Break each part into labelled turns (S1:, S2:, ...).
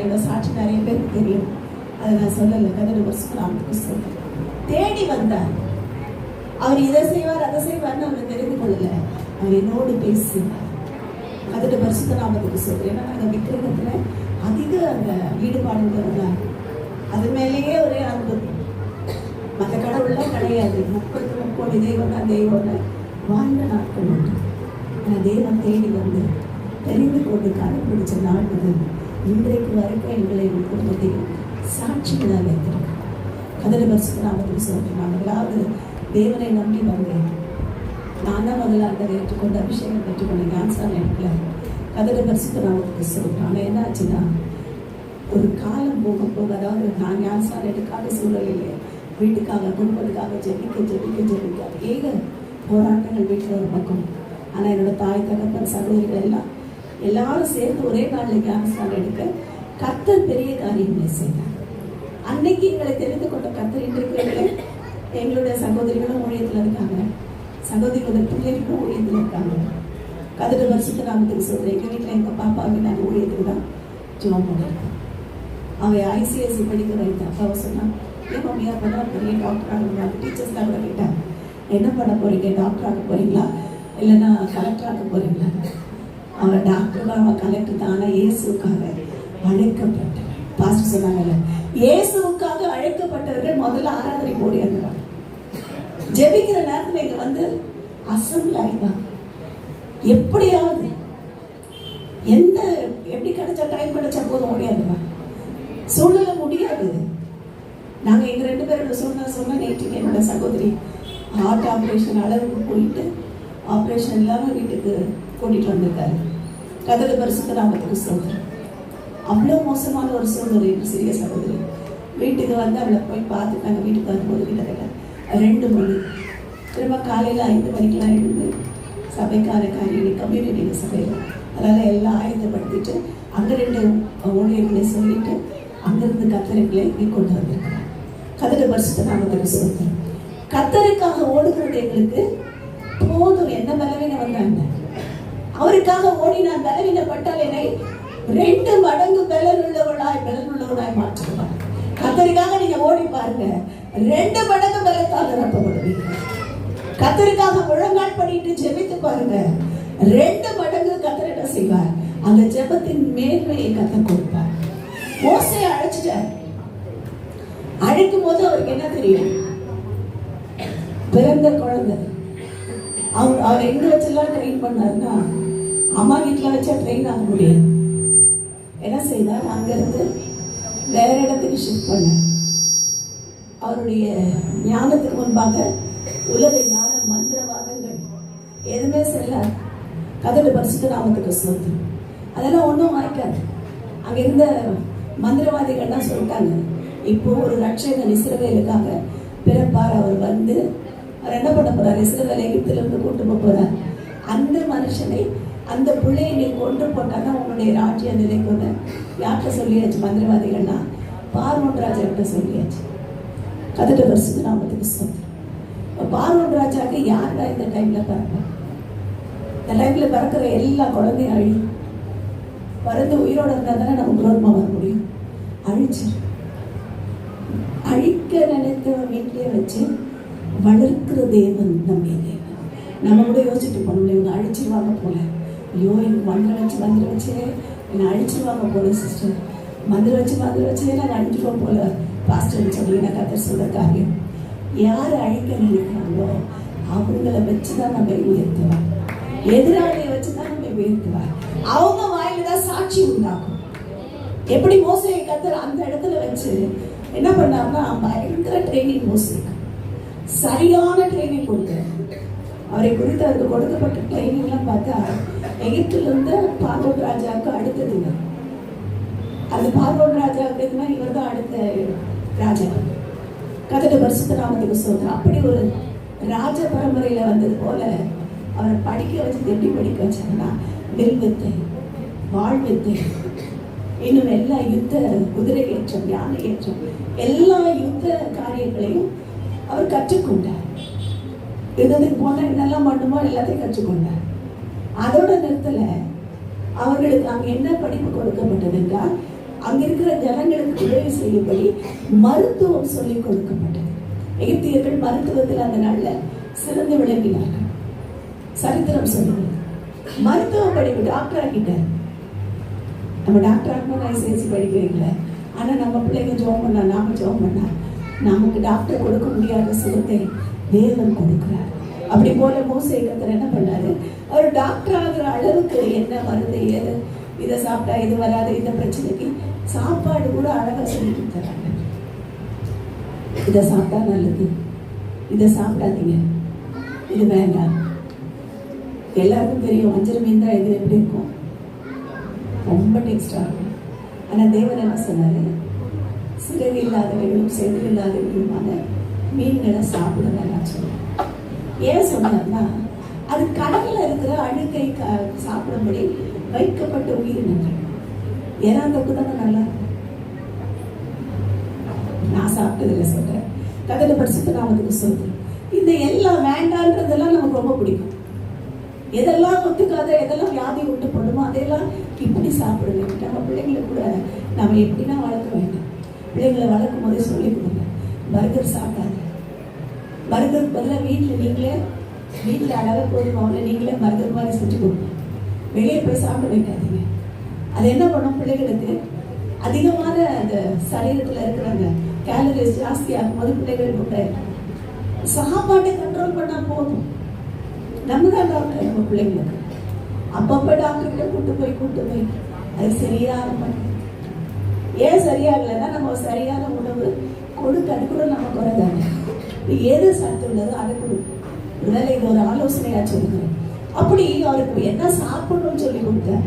S1: என்னோட சாட்சி நிறைய பேருக்கு தெரியும், அதை நான் சொல்லலை. கர்த்தருடைய பரிசுத்த நாமத்துக்கு சொல்றேன். தேடி வந்தார். அவர் இதை செய்வார் அதை செய்வார்னு அவரை தெரிந்து கொள்ளல, அவர் என்னோடு பேசுவார். கர்த்தருடைய பரிசுத்த நாமத்துக்கு சொல்றேன். ஏன்னா நாங்கள் விக்கிரகத்துல அதிக அந்த ஈடுபாடு உள்ளவர்களாக, அது மேலேயே ஒரே அன்பு. மற்ற கடவுள்லாம் கிடையாது. 30 தெய்வம்னா வாழ்ந்த நாட்கள் உண்டு. ஆனால் தேவன் தேடி வந்து தெரிந்து கொண்டு கடைபிடிச்ச நாள் முதல் இன்றைக்கு வரைக்கும் எங்களை குடும்பத்தையும் சாட்சிகளாக வைத்திருக்கோம். கர்த்தருடைய பரிசுத்த நாமத்துக்கு சொல்றேன். நாங்களாவது தேவனை நம்பி வந்தேன். நான் தான் முதல்ல அந்த ஏற்றுக்கொண்டு அபிஷேகம் பெற்றுக்கொண்ட ஞானஸ்நானம் எடுக்கல. கர்த்தருடைய பரிசுத்த நாமத்துக்கு சொல்றேன். ஆனால் என்ன ஆச்சுன்னா, ஒரு காலம் போக போக, அதாவது நான் ஞானஸ்நானம் எடுக்காத சூழலிலே வீட்டுக்காக குடும்பத்துக்காக ஜெபிக்க ஏக போராட்டங்கள் வீட்டில் ஒரு பக்கம். ஆனால் என்னோட தாய் தகப்பன் சகோதரிகள் எல்லாரும் சேர்ந்து ஒரே நாளில் ஞானஸ்நானம் எடுக்க கர்த்தர் பெரிய காரியங்களை செய்தார். அன்னைக்கு எங்களை தெரிந்து கொண்ட கர்த்தர் இன்றைக்கு எங்களுடைய சகோதரிகளும் ஊழியத்தில் இருக்காங்க, சகோதரிகளுடைய பிள்ளைகளும் ஊழியத்தில் இருக்காங்க. கர்த்தருடைய பரிசுத்த நாமத்துக்கு சொல்றேன். எங்கள் வீட்டில் எங்கள் பாப்பாவை நாங்கள் ஊழியத்துக்கு தான் ஜெபம் பண்ணியிருக்கோம். அவன் ICSE படிக்க வைத்தான். அப்போ சொன்னான், ஏன் மம்மியா பண்ண பெரிய டாக்டர் ஆகணும். டீச்சர்ஸ் தான் கூட கேட்டாங்க, என்ன பண்ண போறீங்க, டாக்டர் ஆக போறீங்களா இல்லைன்னா கலெக்டர் ஆக போறீங்களா? அவன் டாக்டர் தான், அவன் கலெக்டர் தான். ஆனால் இயேசுக்காக அழைக்கப்பட்ட பாஸ்டர் சொன்னாங்கல்ல, இயேசுக்காக அழைக்கப்பட்டவர்கள் முதல்ல ஆராதனை போடி இருந்தாங்க. ஜெபிக்கிற நேரத்தில் இங்க வந்து அசம்பிள் ஆகிதான் எப்படியாவது எப்படி கிடைச்சா டைம் கிடைச்சா போதும் முடியாதுமா, சூழ்நிலை முடியாது. நாங்கள் எங்கள் 2 பேரோட சூழ்நிலை சொன்னால், நேற்றுக்கு என்னோட சகோதரி ஹார்ட் ஆப்ரேஷன் அளவுக்கு போயிட்டு ஆப்ரேஷன் இல்லாமல் வீட்டுக்கு கூட்டிகிட்டு வந்திருக்காரு. கர்த்தருடைய பரிசுத்த நாமத்துக்கு சொல்றேன். அவ்வளோ மோசமான ஒரு சூழ்நிலை. சிறிய சகோதரி வீட்டுக்கு வந்து அவளை போய் பார்த்துட்டாங்க. வீட்டுக்கு வரும்போது கிட்டத்தட்ட 2 மணி. திரும்ப காலையில் 5 மணிக்கெலாம் எழுந்து சபைக்கார காரியம் கம்யூனிட்டி சபையில் அதனால் எல்லாம் ஆயத்தப்படுத்திட்டு அங்கே 2 ஊழியர்களை சொல்லிட்டு அங்கிருந்து கர்த்தர்களை இங்கே கொண்டு வந்திருக்கிறார். கர்த்தருடைய பரிசுத்த நாமத்துக்கு சொல்றேன். கர்த்தருக்காக ஓடுகிறது எங்களுக்கு போதும். என்ன பலவீனம் வந்தாங்க, அவருக்காக ஓடி நான் பலவீனப்பட்டால் என்னை 2 மடங்கு பலனுள்ளவனாய் மாற்றுவார். கர்த்தருக்காக நீங்க ஓடி பாருங்க, 2 மடங்கு பலத்தால் நிரப்பப்படுவீங்க. கர்த்தருக்காக முழங்கால் பண்ணிட்டு ஜெபித்து பாருங்க, 2 மடங்கு கர்த்தர் என்ன செய்வார், அந்த ஜெபத்தின் மேன்மையை கர்த்தர் கொடுப்பார். மோசேயை அழைச்சிட்டார். அழைக்கும் போது அவருக்கு என்ன தெரியும், பிறந்த குழந்தை. அவர் எங்க வச்செல்லாம் ட்ரெயின் பண்ணாருன்னா, அம்மா வீட்டில் வச்சா ட்ரெயின் ஆக முடியாது. என்ன செய்தார், அங்கிருந்து வேற இடத்துக்கு ஷிஃப்ட் பண்ண. அவருடைய ஞானத்துக்கு முன்பாக உலக ஞான மந்திரவாதங்கள் எதுவுமே செல்லாது. கர்த்தருடைய பரிசுத்த நாமத்துக்கு சொல்றேன். அதெல்லாம் ஒன்றும் வாய்க்காது. அங்க இருந்த மந்திரவாதிகள்லாம் சொல்லிட்டாங்க, இப்போ ஒரு ரட்சகன் இஸ்ரவேலுக்காக பிறப்பார். அவர் வந்து அவர் என்ன பண்ண போறார், இஸ்ரவேல் எகிப்திலிருந்து கூட்டு போறார். அந்த மனுஷனை, அந்த பிள்ளையை நீ கொண்டு போட்டான்னா உன்னுடைய ராஜ்யம் நிலைக்குன்னு யார்கிட்ட சொல்லியாச்சு, மந்திரவாதிகள்னா பார்வோன் ராஜாக்கிட்ட சொல்லியாச்சு. கர்த்தருடைய பரிசுத்த நாமத்துக்கு சொல்றேன். பார்வோன் ராஜாக்கு யாருடா இந்த டைம்ல பிறப்பார்? இந்த டைம்ல பிறக்கிற எல்லா குழந்தையும் பிறந்து உயிரோட இருந்தால் தானே நம்ம குரோத்மா வர முடியும். அழிக்க நினைத்தவன் வீட்டிலே வச்சு வளர்க்கிற தேவன் நம்முடைய தேவன். நம்ம கூட யோசிச்சுட்டு போனோம், இவங்க அழிச்சிருவாங்க போல, ஐயோ எனக்கு மந்திரம் வச்சு என்னை அழிச்சிருவாங்க போல சிஸ்டர், மந்திரம் வச்சு நாங்கள் அழிஞ்சிருவோம் போல பாஸ்டர்னு சொல்லி நான் கர்த்தர் சொல்ற காரியம். யார் அழிக்க நினைக்கிறாங்களோ அவங்கள வச்சுதான் நம்ம உயர்த்துவார். எதிராளியை வச்சுதான் நம்ம உயர்த்துவார். அவங்க வாயில தான் சாட்சி உண்டாகும். எப்படி மோசேயை கர்த்தர் அந்த இடத்துல வச்சு என்ன பண்ணாருன்னா, பயங்கர ட்ரைனிங், மோசேக்கு சரியான ட்ரைனிங் கொடுத்தார். அவரை குறித்து அவருக்கு கொடுக்கப்பட்ட ட்ரைனிங்லாம் பார்த்தா, எகிப்திலிருந்து பார்வோன் ராஜாவுக்கு அடுத்ததுங்க. அந்த பார்வோன் ராஜாவுக்கு இவர் தான் அடுத்த ராஜா. கர்த்தருடைய பரிசுத்த நாமத்துக்கு சொல்றேன். அப்படி ஒரு ராஜ பரம்பரையில வந்தது போல அவரை படிக்க வச்சது. எப்படி படிக்க வச்சாங்கன்னா, வில் வித்தை, வாழ் வித்தை, இன்னும் எல்லா யுத்த குதிரை ஏற்றம், யானை ஏற்றம், எல்லா யுத்த காரியங்களையும் அவர் கற்றுக்கொண்டார். யுத்தத்துக்கு போன என்னெல்லாம் பண்ணுமோ எல்லாத்தையும் கற்றுக்கொண்டார். அதோட நிறுத்தல, அவர்களுக்கு அங்கே என்ன படிப்பு கொடுக்கப்பட்டது என்றால், அங்க இருக்கிற ஜனங்களுக்கு உதவி செய்யும்படி மருத்துவம் சொல்லிக் கொடுக்கப்பட்டது. எகிப்தியர்கள் மருத்துவத்தில் அந்த நாள்ல சிறந்து விளங்கினார்கள். சரித்திரம் சொல்லுவது மருத்துவ படிப்பு டாக்டர் ஆக்கிட்டார். நம்ம டாக்டர் ஆகணும் ஐசிஐசி படிக்கிறீங்கள, ஆனா நம்ம பிள்ளைங்க ஜோம் பண்ணா, நாம ஜோம் பண்ணா நமக்கு டாக்டர் கொடுக்க முடியாத சுகத்தை தேவன் கொடுக்கிறார். அப்படி போல மோசே கர்த்தர் என்ன பண்ணாரு, அவர் டாக்டர் ஆகிற அளவுக்கு என்ன மருந்து ஏது, இதை சாப்பிட்டா இது வராது, இந்த பிரச்சனைக்கு சாப்பாடு கூட அழகா சொல்லிட்டு தராங்க. இதை சாப்பிட்டா நல்லது, இதை சாப்பிடாதீங்க, இது வேண்டாம். எல்லாருக்கும் தெரியும் வஞ்சரம் மீன் தான் இது எப்படி இருக்கும், ரொம்ப டேஸ்டா இருக்கும். ஆனா தேவன் என்ன சொன்னாரு, சிறகு இல்லாதவர்களும் செதில் இல்லாதவர்களுமான மீன்களை சாப்பிட வேண்டாம் சொன்னார். ஏன் சொன்னார்னா, அது கடல்ல இருக்கிற அழுக்கை சாப்பிடும்படி வைக்கப்பட்ட உயிரினங்கள். ஏறாந்தோக்கு தானே நல்லா இருக்கும். நான் சாப்பிட்டதில்லை சொல்றேன், கதையில பரிசுத்த நாமத்துக்கு சொல்றேன். இந்த எல்லாம் வேண்டான்றதெல்லாம் நமக்கு ரொம்ப பிடிக்கும். எதெல்லாம் ஒத்துக்காத, எதெல்லாம் வியாதி விட்டு போடுமோ அதையெல்லாம் இப்படி சாப்பிடுங்க. நம்ம பிள்ளைங்களை கூட நம்ம எப்படின்னா வளர்க்க வேண்டாம். பிள்ளைங்களை வளர்க்கும் போதே சொல்லி கொடுங்க, பர்கர் சாப்பிடாது. பர்கர் பதிலாக வீட்டில் அழகாக போதுமாவில் நீங்களே பர்கர் மாதிரி செஞ்சு கொடுங்க. வெளியே போய் சாப்பிட வைக்காதீங்க. அது என்ன பண்ணும், பிள்ளைகளுக்கு அதிகமான அந்த சரீரத்தில் இருக்கிறாங்க கேலரிஸ் ஜாஸ்தி ஆகும் போது பிள்ளைகள் உண்டாயிருக்கும். சாப்பாட்டை கண்ட்ரோல் பண்ணால் போதும். நம்ம தான் டாக்டர் நம்ம பிள்ளைங்களுக்கு. அப்பப்போ டாக்டர்கிட்ட கூட்டு போய் அது சரியாக மாட்டேங்குது. ஏன் சரியாகலைன்னா நம்ம சரியான உணவு கொடுக்க, அது கூட நம்ம குறைதாங்க. எது சத்து உள்ளதோ அதை கொடுக்கும். இதனால இது ஒரு ஆலோசனையா சொல்லுகிறேன். அப்படி அவருக்கு என்ன சாப்பிடணும்னு சொல்லி கொடுத்தார்,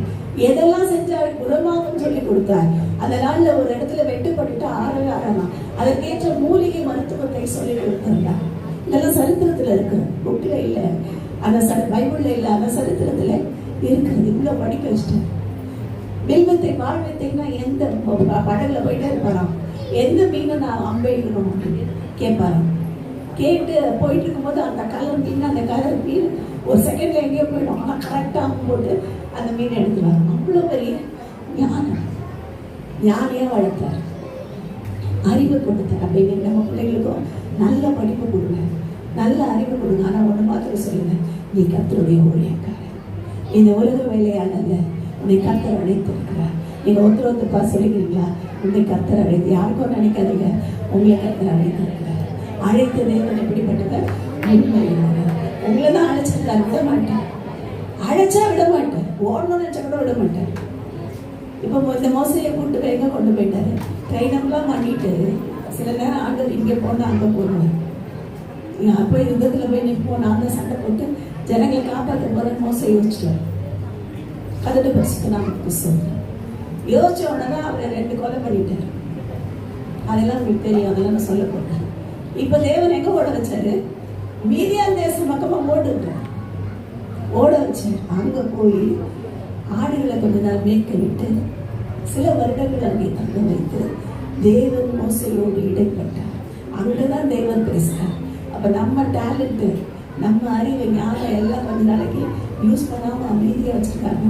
S1: எதெல்லாம் செஞ்சா குணமாகும் சொல்லி கொடுத்தார். அந்த நாள்ல ஒரு இடத்துல வெட்டுப்பட்டு ஆரலாம் அதற்கேற்ற மூலிகை மருத்துவத்தை சொல்லி கொடுத்தார். இதெல்லாம் சரித்திரத்துல இருக்கு, புக்ல இல்ல, அந்த பைபிள்ல இல்ல, அந்த சரித்திரத்துல இருக்கிறது. இவ்வளவு படிக்க வச்சுட்டேன். வில்வத்தை வாழ்வத்தைன்னா எந்த படகுல போயிட்டே இருப்பாராம், எந்த மீனை நான் அம்பெய்யணும் அப்படின்னு கேட்பாராம். கேட்டு போயிட்டு இருக்கும்போது அந்த கலர் மீன், அந்த கலர் மீன் ஒரு செகண்ட்ல எங்கேயோ போயிடும். ஆனால் கரெக்டாக போட்டு அந்த மீனை எடுத்துருவாங்க. அவ்வளோ பெரிய ஞானியா வளர்த்தார், அறிவு கொடுத்தார். அப்படின்னு நம்ம பிள்ளைங்களுக்கும் நல்ல படிப்பு கொடுங்க, நல்ல அறிவு கொடுங்க. ஆனால் ஒன்று மாத்திரம் சொல்லுங்க, நீ கர்த்தருடைய ஊழியக்காரன். இந்த உலக வேலையானல்ல, உன்னை கர்த்தர் அழைத்திருக்கிறார். நீங்க ஒருத்தருப்பா சொல்லிக்கிறீங்களா, உன்னை கர்த்தர் அழைத்து, யாருக்கும் நினைக்காதீங்க, உங்களை கர்த்தர் அழைத்திருக்கிறார். அழைத்த தேவன் எப்படிப்பட்டவர், உங்களை தான் அழைச்சிருக்காரு, விட மாட்டேன். அழைச்சா விட மாட்டேன், ஓடணும்னு நினைச்சா கூட விட மாட்டேன். இப்போ இந்த மோசையை கூட்டு போய் எங்க கொண்டு போயிட்டாரு, கைனம்லாம் பண்ணிட்டு சில நேரம் ஆண்டவர் இங்கே போனா அங்கே போடுவார். போய் யுத்தத்தில் போய் நிற்போம், நான் தான் சண்டை போட்டு ஜனங்களை காப்பாற்ற போறேன்னு மோசை யோசிச்சுவார். கதட்டு பரிசுத்த நாமத்துக்கு சொல்றேன். யோசிச்ச உடனே தான் அவரை 2 கொலை பண்ணிட்டார். அதெல்லாம் உங்களுக்கு தெரியும், அதெல்லாம் நான் சொல்ல போறேன். இப்ப தேவன் எங்க ஓட வச்சாரு, மீதியான் தேசம் பக்கமா ஓட வச்சாரு. அங்க போய் ஆடுகளை கொஞ்ச நாள் மேய்க்க விட்டு சில வருடங்கள் அங்கே தங்க வைத்து தேவன் மோசையோடு இடைப்பட்டார். அங்கதான் தேவன் பேசுறார். அப்ப நம்ம டேலண்ட், நம்ம அறிவு, ஞானம் எல்லாம் கொஞ்ச நாளைக்கு யூஸ் பண்ணாம அமைதியா வச்சிருக்காங்க.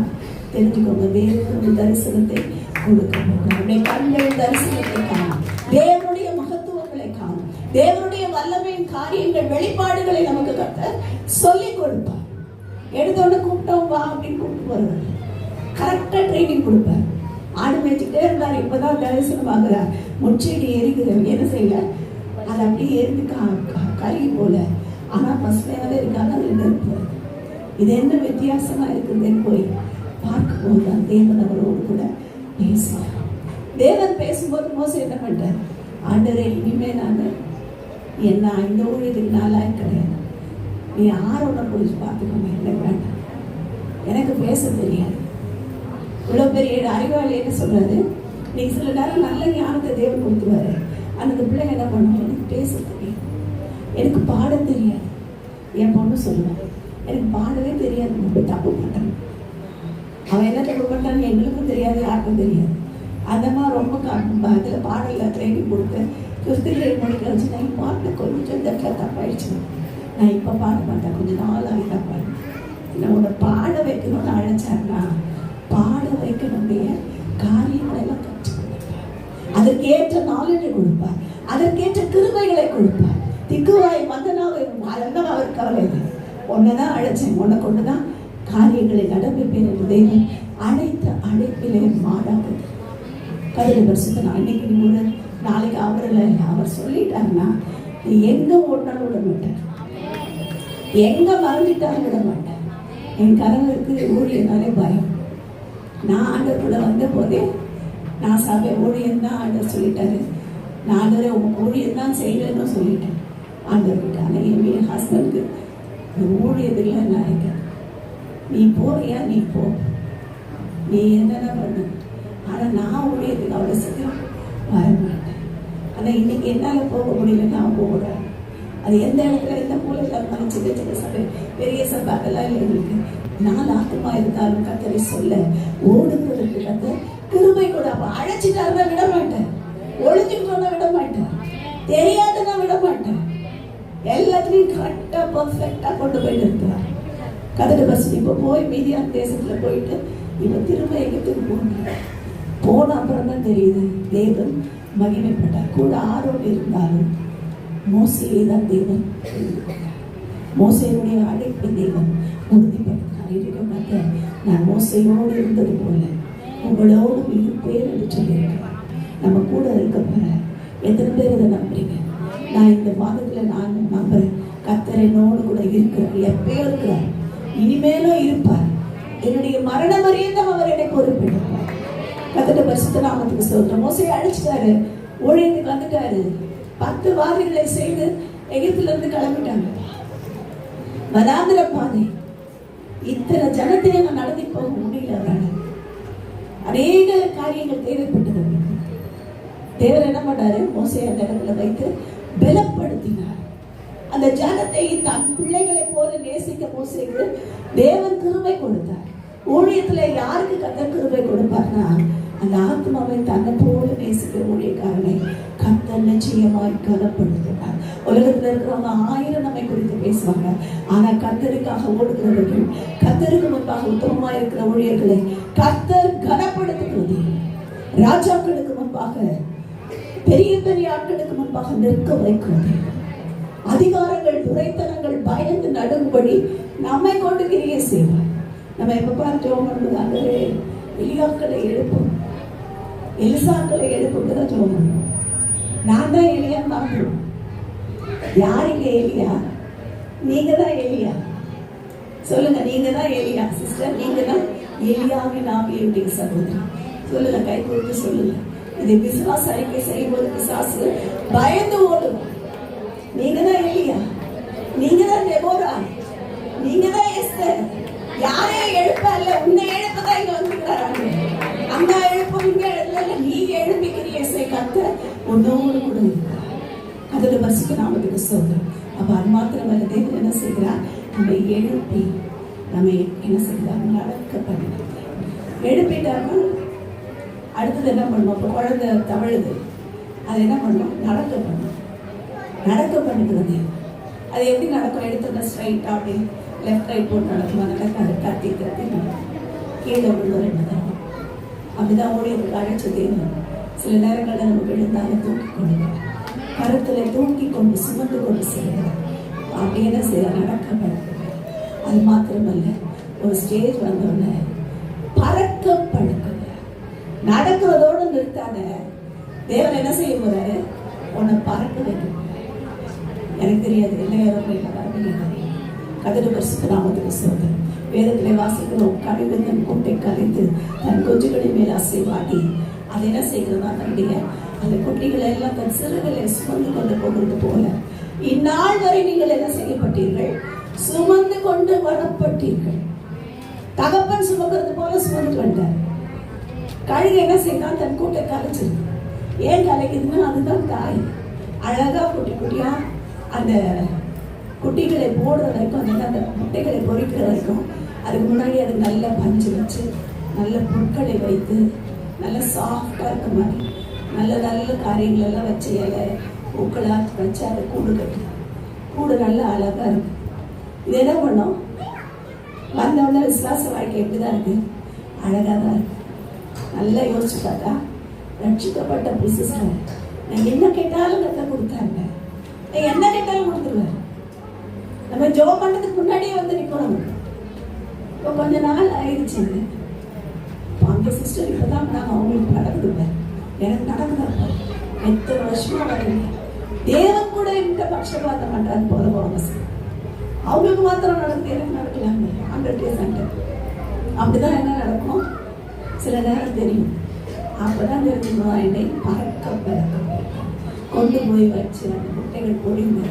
S1: தெரிஞ்சுக்கோங்க, தேவனுடைய தரிசனத்தை கொடுக்கணும். நம்முடைய கண்கள் தரிசனத்தை காணும், தேவனுடைய மகத்துவங்களை காணும், தேவனுடைய வல்லமையின் காரியங்கள் வெளிப்பாடுகளை நமக்கு கர்த்தர் சொல்லிக் கொடுப்பார். எடுத்தோன்னு கூப்பிட்டோம் வா அப்படின்னு கூப்பிட்டு வருவார். கரெக்டா ட்ரைனிங் கொடுப்பார். ஆடு மேய்ச்சிக்கிட்டே இருந்தார். இப்பதான் தரிசனம் ஆகுறார். முச்செடி எரிக்கிறார். என்ன செய்யல, அது அப்படியே எரிந்து கருகி போல, ஆனா பசுமையாவே இருக்காது, அதுல நெருப்பு. இது என்ன வித்தியாசமா இருக்குதுன்னு போய் பார்க்கும்போது தான் தேவன் அவரோடு கூட பேசுவார். தேவன் பேசும்போது மோசே என்ன பண்றார், ஆண்டரே இனிமே நான் என்ன இந்த ஊழியத்துக்கு நாளாக கிடையாது, நீ ஆரோட போய் பார்த்துக்கோங்க, எனக்கு வேண்டாம், எனக்கு பேச தெரியாது. இவ்வளவு பெரிய அறிவாளி என்ன சொல்றாரு, நீங்க சில நேரம் நல்ல ஞானத்தை தேவன் கொடுத்துருவாரு. அந்த பிள்ளைங்க என்ன பண்ணுவோம், எனக்கு பேச தெரியும், எனக்கு பாட தெரியாது. என் பொண்ணு சொல்லுவான், எனக்கு பாடவே தெரியாது, நம்ம தப்பு பண்றேன். அவன் என்ன தப்பு பண்றான்னு எங்களுக்கும் தெரியாது, யாருக்கும் தெரியாது. அந்த மாதிரி ரொம்ப அதில் பாடல ட்ரைனிங் கொடுத்து 5th grade முடிக்க வச்சு நான் பாட்டு கொஞ்சம் தப்பாயிடுச்சு. நான் இப்போ பாட மாட்டேன், கொஞ்சம் நாள் ஆகி தான் பாடு. நான் உன்னை பாட வைக்கணும்னு அழைச்சாருன்னா பாட வைக்கணுடைய காரியங்களெல்லாம் கற்றுக்கணும். அதற்கேற்ற நாளினை கொடுப்பார், அதற்கேற்ற கிருபைகளை கொடுப்பார். திக்குவாய் மந்தனாக அதெல்லாம் அவர் கவலை இல்லை. உன்னைதான் அழைச்சேன், உன்னை கொண்டுதான் காரியங்களை நடப்பிப்பேன் என்று தெய்வம் அழைத்த அழைப்பிலே மாறாது. கருது பரிசுத்த அன்னைக்கு ஒரு நாளைக்கு அவர் சொல்லிட்டாருன்னா நீ எங்க ஓட்டினாலும் விட மாட்டார், எங்க மறந்துட்டாலும் விட மாட்டார். என் கணவருக்கு ஊழியனாலே பயம். நான் ஆண்டவர் கூட வந்த போதே நான் சபை ஊழியம் தான் ஆண்டவர் சொல்லிட்டாரு, நான் ஆண்டவரே உங்க ஊழியம் தான் செய்வேன்னு சொல்லிட்டேன் ஆண்டவர் கிட்ட. ஆனால் என் ஹஸ்பண்டுக்கு இந்த ஊழியத்தில் நினைக்கிறேன், நீ போறியா நீ போ, நீ என்னென்ன பண்ணு, ஆனால் நான் ஊழியத்துக்கு அவ்வளோ சீக்கிரம் வர மாட்டேன். ஆனால் இன்னைக்கு என்னால் போக முடியல, நான் போகிறேன். அது எந்த இடத்துல எந்த மூலையில் இருந்தாலும் சின்ன சின்ன சபை பெரிய சபை அதெல்லாம் எங்களுக்கு 4 ஆத்துமா இருந்தாலும் கத்தரை சொல்ல ஓடுவதற்கு கத்த கிருபை கூட. அப்ப அழைச்சிட்டாருன்னா விட மாட்டேன், ஒழிஞ்சுக்கிட்டோன்னா விட மாட்டேன், தெரியாதுன்னா விட மாட்டேன். எல்லாத்துலையும் கரெக்டா பர்ஃபெக்டா கொண்டு போய் நிறுத்துவார். கதடு பஸ் இப்போ போய் மீதியான தேசத்துல போயிட்டு இப்ப திரும்ப எங்கத்துக்கு போன அப்புறம் தான் தெரியுது தேவன் மகிமைப்பட்டார். கூட ஆரோடு இருந்தாலும் மோசையை தான் தேவன், மோசையுடைய அழைப்பை தேவன் உறுதிப்படுத்தினார். நான் மோசையோடு இருந்தது போல உங்களோடு இருப்பேன் என்று சொல்லியிருக்கிறேன். நம்ம கூட இருக்க போற எத்தனை பேர் இதை நம்புறீங்க? நான் இந்த மாதத்துல நான் நம்புறேன், கர்த்தர் என்னோடு கூட இருக்கிறார், எப்பயோ இருக்கிறார், இனிமேலும் இருப்பார். என்னுடைய மரணம் வரையும் அவர் என்னை பொறுப்பெடுப்பார். கர்த்தருடைய பரிசுத்த நாமத்துக்கு ஸ்தோத்திரம். மோசையை அழைச்சிட்டாரு, ஊழியத்துக்கு வந்துட்டாரு. 10 வாரங்களை செய்து எகிப்துல இருந்து கிளம்பிட்டாங்க. வனாந்திர பாதை, இத்தனை ஜனத்தையும் நான் நடத்தி போக முடியல. அநேக காரியங்கள் தேவைப்பட்டது. தேவர் என்ன பண்ணாரு, மோசையை அந்த இடத்துல வைத்து பலப்படுத்தினார். அந்த ஜனத்தை தன் பிள்ளைகளை போல நேசிக்க மோசைக்கு தேவன் கிருபை கொடுத்தார். ஊழியத்துல யாருக்கு கர்த்தர் கிருபை கொடுப்பார்னா, அந்த ஆத்மாவை தன்னை போல நேசிக்கிற ஊழியக்காரனை கர்த்தர் நிச்சயமாய் கனப்படுத்துவார். உலகத்துல இருக்கிறவங்க 1000 நம்மை குறித்து பேசுவாங்க, ஆனா கர்த்தருக்காக ஓடுகிறவர்கள், கர்த்தருக்கு முன்பாக உத்தமமா இருக்கிற ஊழியர்களை கர்த்தர் கனப்படுத்துகிறது. ராஜாக்களுக்கு முன்பாக, பெரிய பெரிய ஆட்களுக்கு முன்பாக நிற்க வைக்கிறது. அதிகாரங்கள் துரைத்தனங்கள் பயந்து நடுங்கும்படி நம்மை கொண்டு கிரியை செய்வார். நம்ம எப்ப பார்த்தோம் அண்டரே எலியாக்களை எழுப்பும், எலிசாக்களை எழுப்புதான் ஜோம் பண்ணும். நான் தான் எலியா பார்க்கிறோம். யார் இங்க எலியா? நீங்க தான் எலியா. சொல்லுங்க, நீங்க தான் எலியா. சிஸ்டர், நீங்க தான் எலியாவின் ஆவியுடைய சகோதரி. சொல்லுங்க, கை கொடுத்து சொல்லுங்க. இது விசுவாச அறிக்கை செய்யும்போது பிசாசு பயந்து ஓடும். நீங்க தான் எலியா, நீங்க தான் டெபோரா, நீங்க தான் எஸ்தர். யாரையும் எழுப்ப இல்ல, உன்னை எழுப்பதான் இங்க வந்துக்கிறாங்க. அங்க எழுப்பும் இங்க எழுப்பல, நீங்க எழுப்பிக்கிறீங்க. கத்த உன்னோடு கூட இருக்கிறார். அதோட பரிசுத்த நாமத்துக்கு ஸ்தோத்திரம். அப்ப அது மாத்திரமல்ல, தேவன் என்ன செய்கிறார், நம்மை எழுப்பி நம்ம என்ன செய்கிறார், நடக்க பண்ணுறார். எழுப்பிட்டாருன்னா அடுத்தது என்ன பண்ணுவோம்? இப்போ குழந்தை தவழுது, அது என்ன பண்ணும், நடக்க பண்ணும். நடக்க பண்ணுறது அது எப்படி நடக்கும்? எடுத்தோட ஸ்ட்ரைட்டாக அப்படி லெஃப்ட் ரைட் போட்டு நடக்குமா? நடக்காது, கத்தி கத்தி நடக்கும். கீழே விழுவோம் 2 தடவை. அப்படிதான் ஊழியத்துக்கு அழைச்சி தேவை. சில நேரங்களில் நமக்கு எழுந்தாலும் தூக்கி கொண்டு கருத்தில் தூக்கி கொண்டு சுமந்து கொண்டு செய்யணும். அப்படி என்ன செய்ய நடக்க பழக்க. அது மாத்திரமல்ல, ஒரு ஸ்டேஜ் வந்தோடனே பறக்க பழக்க. நடக்கிறதோடு நிறுத்தாத. தேவன் என்ன செய்ய போறாரு, உன்னை பறக்க வைக்க. எனக்கு தெரியாது என்ன ஏரோப்ளைன்ல பறக்க. கதடு பரிசுத்த நாமத்துக்கு ஸ்தோத்திரம். வேதத்திலே வாசிக்கிறோம், கடிதத்தின் கூட்டை கலைத்து தன் குஞ்சுகளின் மேல் அசைவாடி அதை என்ன செய்கிறதா, தன்னுடைய அந்த குட்டிகளை எல்லாம் தன் சிறுகளை சுமந்து கொண்டு போகிறது போல இந்நாள் வரை நீங்கள் என்ன செய்யப்பட்டீர்கள், சுமந்து கொண்டு வரப்பட்டீர்கள். தகப்பன் சுமக்கிறது போல சுமந்து வந்தார். கழுகு என்ன செய்யலாம், தன் கூட்டை கலைச்சிருக்கு. ஏன் கலைக்குதுன்னா, அதுதான் தாய். அழகா குட்டி குட்டியா அந்த குட்டிகளை போடுற வரைக்கும், அந்த முட்டைகளை பொறிக்கிற வரைக்கும், அதுக்கு முன்னாடி அது நல்ல பஞ்சு வச்சு நல்ல புட்களை வைத்து நல்ல சாஃப்டாக இருக்க மாதிரி நல்ல நல்ல காரியங்கள் எல்லாம் வச்சு இலை பூக்களாக வச்சு அதை கூடு கட்டு. கூடு நல்லா அழகாக இருக்கு. இது என்ன பண்ணோம், வந்தோடனே விசுவாச வாழ்க்கை எப்படி தான் இருக்கு, அழகாக தான் இருக்கு. நல்லா யோசிச்சு பார்த்தா ரட்சிக்கப்பட்ட சிஸ்டர், நான் என்ன கேட்டாலும் கர்த்தர் கொடுத்தாங்க. நான் என்ன கேட்டாலும் கொடுத்துருவாரு. நம்ம ஜெபம் பண்ணதுக்கு முன்னாடியே வந்து நிற்கும் நமக்கு. இப்போ கொஞ்ச நாள் ஆயிடுச்சு. அங்கே சிஸ்டர் இப்போதான் நான் அவங்களுக்கு நடக்குதுவேன், எனக்கு நடக்குதா எத்தனை வருஷமா வரீங்க. தேவன் கூட என்கிட்ட பட்சபாதம் பண்றாரு போல போவாங்க. அவங்களுக்கு மாத்திரம் நடக்குது, எனக்கு நடக்கலாங்க. 100% அப்படிதான் என்ன நடக்கும் சில நேரம் தெரியும். அப்பதான் தெரிஞ்சுக்கணும், என்னை பறக்க கொண்டு போய் வச்சு அந்த முட்டைகள் பொழிந்து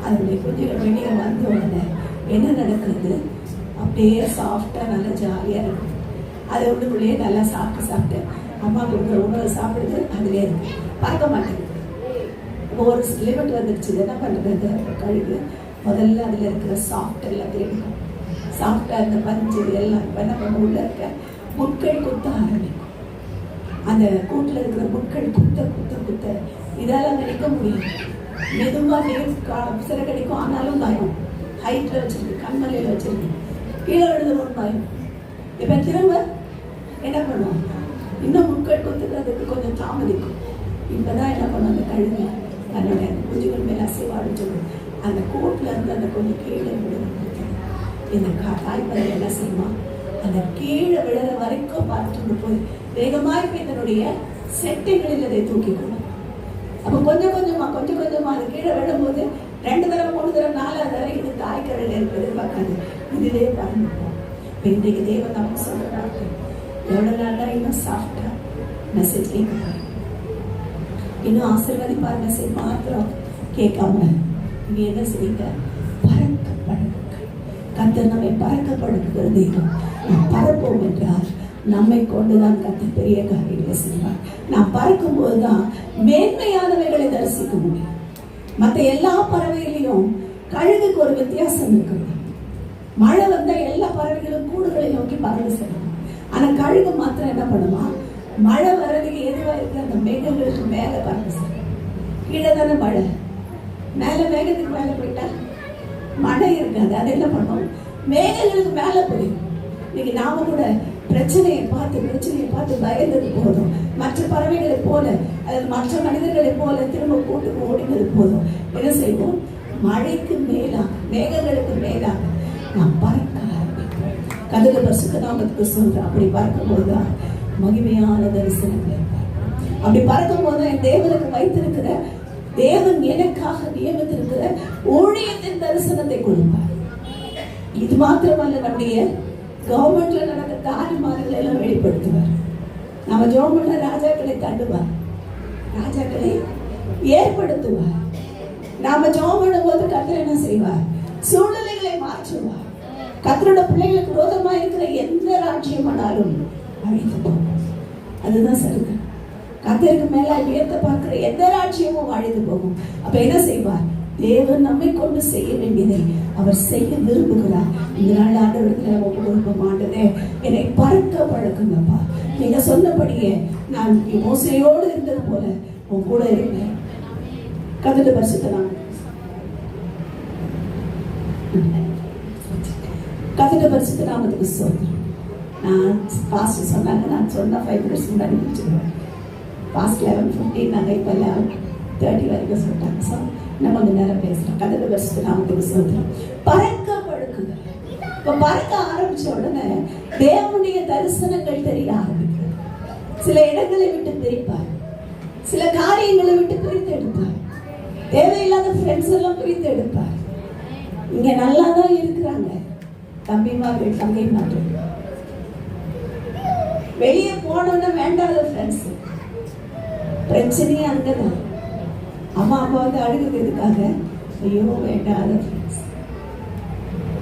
S1: அதனுடைய குஞ்சுகள் வெளியே வந்த உடனே என்ன நடக்குது, அப்படியே சாஃப்டா நல்லா ஜாலியா இருக்கும். அதை உள்ளுக்குள்ளேயே நல்லா சாப்பிட்டு அம்மா கொடுக்குற உணவை சாப்பிடுது, அதுலேயே இருக்கு, பறக்க மாட்டேங்குது. ஒரு லிமிட் வந்துடுச்சு. என்ன பண்ணுறது, கழுகு முதல்ல அதில் இருக்கிற சாஃப்ட் எல்லாத்தையும் எடுக்கும். சாஃப்டாக இருந்த பஞ்சு எல்லாம் என்ன பண்ண உள்ள இருக்க முட்கள் குத்த ஆரம்பிக்கும். அந்த கூட்டில் இருக்கிற முட்கள் குத்த குத்த குத்த இதால் அங்கே நிற்க முடியும். மெதுவாக நீர் சிறகடிக்கும். ஆனாலும் பயம். ஹைட்டில் வச்சிருக்கு, கண்மலையில் வச்சிருக்கு, கீழே விழுதுன்னு பயம். இப்போ திரும்ப என்ன பண்ணுவோம், இன்னும் முட்கள் குத்துக்கிறதுக்கு கொஞ்சம் தாமதிக்கும். இப்போதான் என்ன பண்ணும், அந்த கழுகு தன்னோட குஞ்சுகள் மேலே அசைவாடு சொல்லி அந்த கூட்டில் இருந்து அந்த கொஞ்சம் கீழே விழுது. இந்த தாய்ப்பதை என்ன செய்யுமா, அந்த கீழே விழுற வரைக்கும் பார்த்துட்டு போய் வேகமாய் போய் தன்னுடைய செட்டைகளில் அதை தூக்கிக்கணும். அப்போ கொஞ்சம் கொஞ்சமா அது கீழே விழும்போது 2 தடவை 3 தடவை 4வது தடவை இது தாய்க்கரையில் இருக்கிறது பார்க்காது, இதுவே பறந்துப்போம். இப்போ இன்றைக்கு தேவன் நமக்கு சொல்றாங்க, எவ்வளோ நாளா இன்னும் சாஃப்டா மெசேஜ் கேட்க, இன்னும் ஆசீர்வதிப்பார் மெசேஜ் மாத்திரம் கேட்காம நீங்க என்ன செய்யுங்க, பறக்கப்படுங்க. கர்த்தர் நம்மை பறக்கப்படுகிற தெய்வம். நாம் பறப்போம் என்றால் நம்மை கொண்டுதான் கர்த்தர் பெரிய காரியங்களை செய்வார். நாம் பறக்கும் போதுதான் மேன்மையானவைகளை தரிசிக்க முடியும். மற்ற எல்லா பறவைகளையும் கழுகுக்கு ஒரு வித்தியாசம் இருக்குது. மழை வந்தா எல்லா பறவைகளும் கூடுகளை நோக்கி பறந்து செல்லும். ஆனா கழுகு மாத்திரம் என்ன பண்ணுமா, மழை வர்றதுக்கு எதுவா இருக்கு அந்த மேகங்களுக்கு மேல பறந்து செல்லும். கீழே தானே மழை, மேல மேகத்துக்கு மேல போயிட்டா மழை இருக்காது. அது என்ன பண்ணும், மேகங்களுக்கு மேல போயிடும். இன்னைக்கு நாம கூட பிரச்சனையை பார்த்து பயந்தது போதும், மற்ற பறவைகளை போல அல்லது மற்ற மனிதர்களை போல திரும்ப கூட்டுக்கு ஓடினது போதும். என்ன செய்வோம், மழைக்கு மேலாக மேகங்களுக்கு மேலாக நாம் பறக்க ஆரம்பிப்போம். கர்த்தருடைய பரிசுத்த நாமத்துக்கு சொல்றேன், அப்படி பறக்கும் போதுதான் மகிமையான தரிசனங்களை அப்படி பறக்கும் போது என் தேவனுக்கு வைத்திருக்கிற, தேவன் எனக்காக நியமித்திருக்கிற ஊழியத்தின் தரிசனத்தை கொடுப்பார். இது மாத்திரமல்ல, நம்முடைய கவர்மெண்ட்ல நடந்த காரியமானங்களை எல்லாம் வெளிப்படுத்துவார். நம்ம ஜோமன்ல ராஜாக்களை தண்டுவார், ராஜாக்களை ஏற்படுத்துவார். நாம ஜெபம் பண்ணும்போது கர்த்தர் என்ன செய்வார், சூழ்நிலைகளை மாற்றுவார். கர்த்தரோட பிள்ளைகளுக்கு விரோதமா இருக்கிற எந்த ராஜ்யமானாலும் அழிந்து போகும். அதுதான் சரிங்க. கர்த்தருக்கு மேல உயர்த்த பார்க்கிற எந்த ராஜ்யமும் அழிந்து போகும். அப்ப என்ன செய்வார், தேவன் நம்மை கொண்டு செய்ய வேண்டியதை அவர் செய்ய விரும்புகிறார். இந்த நாள் ஆண்டவரத்துல ஒப்பு மாட்டதே, என்னை பறக்க பழக்குங்கப்பா. நீங்க சொன்னபடியே நான் மோசையோடு இருந்தது போல உன் கூட இருந்தேன். கர்த்தருடைய பரிசுத்த நாமம், கர்த்தருடைய பரிசுத்த நாமத்துக்கு சொல்றேன். நான் பாஸ்ட் சொன்னாங்க, நான் சொன்ன 5 minutes முன்னாடி முடிச்சுடுவேன். பாஸ்ட் 11:15 நாங்கள் இப்போ 11:30 வரைக்கும் சொல்லிட்டாங்க. ஸோ நம்ம கொஞ்சம் நேரம் பேசுகிறோம். கர்த்தருடைய பரிசுத்த நாமத்துக்கு சொல்றேன். பறக்க பழக்குங்க. இப்போ பறக்க ஆரம்பிச்ச உடனே தேவனுடைய தரிசனங்கள் தெரிய ஆரம்பிக்கிறது. சில இடங்களை விட்டு பிரிப்பார், சில காரியங்களை விட்டு பிரித்து எடுப்பார், தேவையில்லாத ஃப்ரெண்ட்ஸ் எல்லாம் பிரித்து எடுப்பார். இங்க நல்லா தான் இருக்கிறாங்க தம்பிமார்கள் தங்கைமார்கள், வெளியே போனோன்னா வேண்டாத ஃப்ரெண்ட்ஸ். பிரச்சனையே அங்கதான். அம்மா அப்பா வந்து அழுகிறதுக்காக ஐயோ வேண்டாத ஃப்ரெண்ட்ஸ்,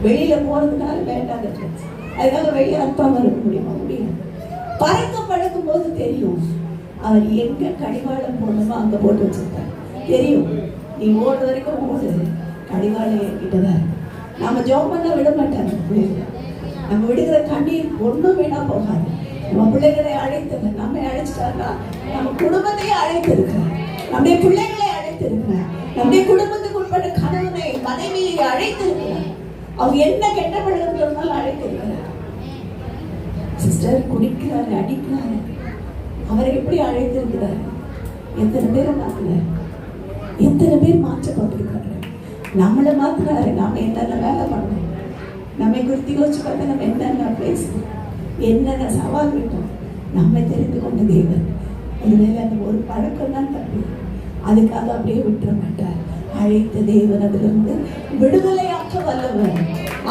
S1: வெளியில போறதுனால வேண்டாத ஃப்ரெண்ட்ஸ். அதுக்காக வெளியே அனுப்பாம இருக்க முடியுமா? முடியும். பறக்க பழக்கும் போது தெரியும் அவர் எங்க கடிவாளம் போடணுமோ அங்க போட்டு வச்சிருக்காரு. தெரியும், நீ ஓடுற வரைக்கும் ஓடு, கடிவாளம் என்கிட்டதான். நாம ஜெபம் பண்ண விட மாட்டாங்க பிள்ளைங்க. நம்ம விடுகிற கண்ணீர் ஒன்றும் வீணா போகாது. நம்ம பிள்ளைகளை அழைத்தவர் நம்மை அழைச்சிட்டாருன்னா நம்ம குடும்பத்தையே அழைத்திருக்கிறார், நம்முடைய பிள்ளைகளை அழைத்திருக்கிறார், நம்முடைய குடும்பத்துக்கு உட்பட்ட கணவனை மனைவியை அழைத்திருக்கிறார். அவங்க என்ன கெட்ட பழக்கத்தில் இருந்தாலும் அழைத்திருக்கிறார். சிஸ்டர் குடிக்கிறாரு, அடிக்கிறாரு, அவரை எப்படி அழைத்திருக்கிறார்? எத்தனை பேரை மாத்தினார்? எத்தனை பேர் மாற்றப்பட்டிருக்காரு? நம்மளை மாத்தினாரு. நாம என்னென்ன வேலை பண்ணோம்? நம்மை குறித்து யோசிச்சு பார்த்தா நம்ம என்னென்ன பேசணும், என்னென்ன சவால் விட்டோம்? நம்மை தெரிந்து கொண்ட தேவன் ஒருவேளை அந்த ஒரு பழக்கம் தான் தப்பு, அதுக்காக அப்படியே விட்டுற மாட்டார். அழைத்த தேவன் அதிலிருந்து விடுதலையாக்க வல்லவர்.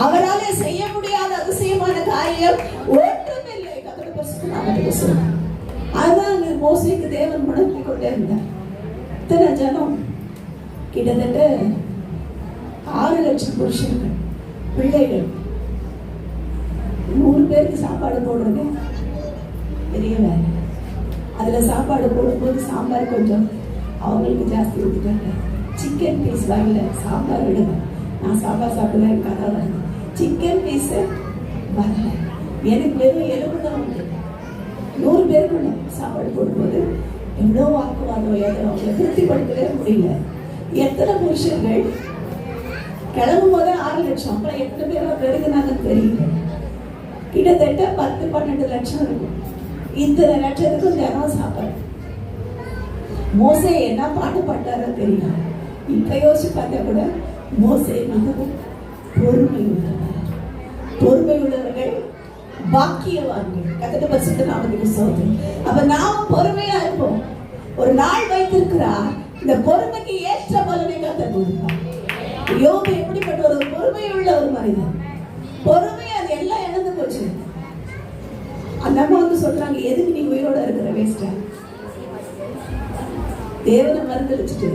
S1: அவராலே செய்ய முடியாத அதிசயமான காரியம் ஒன்றுமில்லை. கர்த்தருடைய பரிசுத்த நாமத்துக்கு ஸ்தோத்திரம். அதுதான் மோசேக்கு தேவன் முடக்கி கொண்டே இருந்தார். இத்தனை ஜனம், கிட்டத்தட்ட 6 லட்சம் புருஷர்கள், பிள்ளைகள், 100 பேருக்கு சாப்பாடு போடுறது பெரிய வேலை. அதுல சாப்பாடு போடும்போது சாம்பார் கொஞ்சம் அவங்களுக்கு ஜாஸ்தி ஊற்றிட்டாங்க. சிக்கன் பீஸ் வரல, சாம்பார் விடுங்க. நான் சாம்பார் சாப்பிட்டு எனக்கு கதை வரல. சிக்கன் பீஸ் வரல, எனக்கு வெறும் எலும்பு தான் உண்டு. 100 பேருக்குள்ள சாப்பாடு போடும்போது எவ்வளோ வாக்குவாதம், அவங்களை திருப்திப்படுத்தவே முடியல. எத்தனை புருஷர்கள் கிளம்பும் போது 6 லட்சம், அப்புறம் எத்தனை பேர் பெருகுனாங்கன்னு தெரியல. கிட்டத்தட்ட 10-12 லட்சம் இருக்கும். இத்தனை லட்சத்துக்கும் தினம் சாப்பாடு. மோசே என்ன பாட்டு பாட்டாரோ தெரியல. இப்ப யோசிச்சு பார்த்தா கூட மோசே மிகவும் பொறுமை உள்ளவர். பொறுமை உள்ளவர்கள் பாக்கியவான்கள். கர்த்தருடைய பரிசுத்த நாமத்துக்கு ஸ்தோத்திரம். அப்ப நாம பொறுமையா இருப்போம். ஒரு நாள் வைத்திருக்கிறார், இந்த பொறுமைக்கு ஏற்ற பலனை கர்த்தர் கொடுப்பார். யோபு எப்படிப்பட்ட ஒரு பொறுமை உள்ள ஒரு மனிதன். பொறுமை அது எல்லாம் இழந்து போச்சு. அந்த அம்மா வந்து சொல்றாங்க, எதுக்கு நீ உயிரோட இருக்கிற? வேஸ்டா? தேவனை மறந்துடுச்சுட்டு